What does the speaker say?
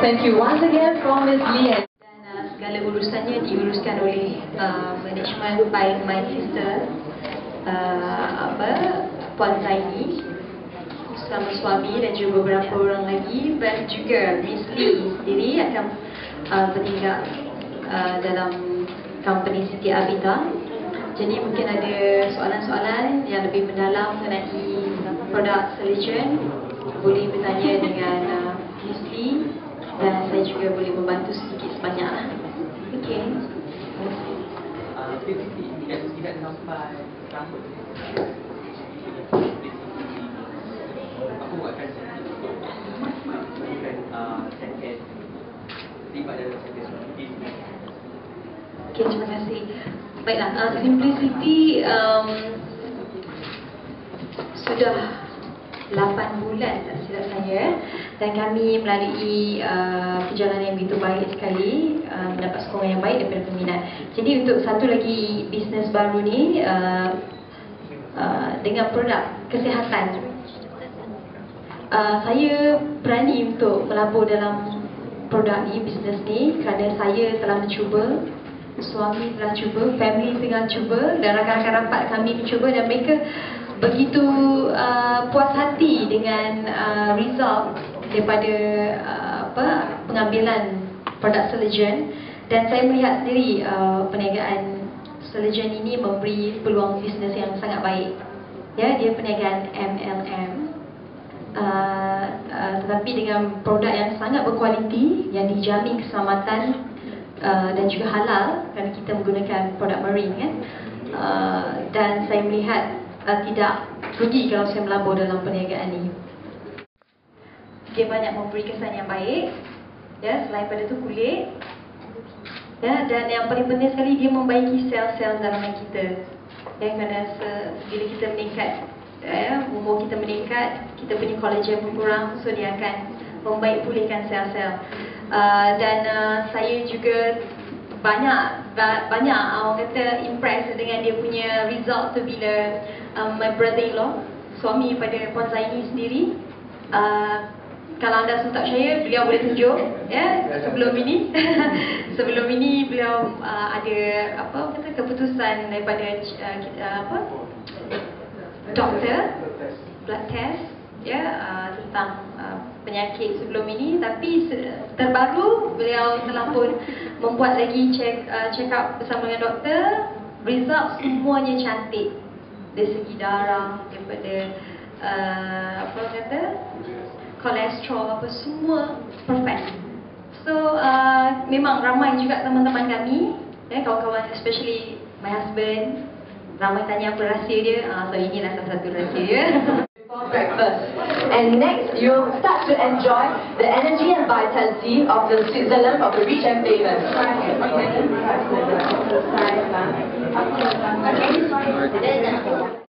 Thank you once again from Ms. Lian. Dan segala urusannya diuruskan oleh management by my sister Puan Zaini sama suami dan juga beberapa orang lagi, dan juga Miss Lee sendiri akan bertindak dalam company Siti Abida. Jadi mungkin ada soalan-soalan yang lebih mendalam mengenai produk Selegion, boleh bertanya dengan Miss Lee, dan saya juga boleh membantu sedikit sebanyak. Okey. Tidak sampai rambut. Aku akan sentence terlibat dalam sentence business. Okey, terima kasih. Baiklah, Simplicity sudah 8 bulan tak silap saya, dan kami melalui perjalanan yang begitu baik sekali, mendapat sokongan yang baik daripada peminat. Jadi untuk satu lagi bisnes baru ni dengan produk kesihatan, saya berani untuk melabur dalam produk ni, bisnes ni, kerana saya telah mencuba, suami telah cuba, family tengah cuba, dan rakan-rakan rapat kami mencuba, dan mereka begitu puas hati dengan result daripada pengambilan produk Selegion. Dan saya melihat sendiri perniagaan Selegion ini memberi peluang bisnes yang sangat baik. Ya, dia perniagaan MLM, tetapi dengan produk yang sangat berkualiti, yang dijamin keselamatan dan juga halal kerana kita menggunakan produk marine, kan. Dan saya melihat tidak rugi kalau saya melabur dalam perniagaan ini. Dia banyak memberi kesan yang baik, ya, selain pada itu kulit, ya, dan yang paling penting sekali, dia membaiki sel-sel dalaman kita, ya, kerana bila kita meningkat, ya, umur kita meningkat, kita punya collagen berkurang, so dia akan membaik pulihkan sel-sel. Dan saya juga banyak orang kata impressed dengan dia punya result tu bila my brother-in-law, suami pada Puan Zaini sendiri, kalau anda tak percaya, beliau boleh tunjuk, ya, sebelum ini sebelum ini beliau ada keputusan daripada doktor, blood test, ya, tentang penyakit sebelum ini, tapi terbaru beliau telah pun membuat lagi check up bersama dengan doktor. Result semuanya cantik dari segi darah, daripada kolesterol, semua perfect. So memang ramai juga teman-teman kami, ya, kawan-kawan, especially my husband, ramai tanya apa rahsia dia. So inilah salah satu rahsia dia. Breakfast. And next, you'll start to enjoy the energy and vitality of the Switzerland of the rich and famous. Okay.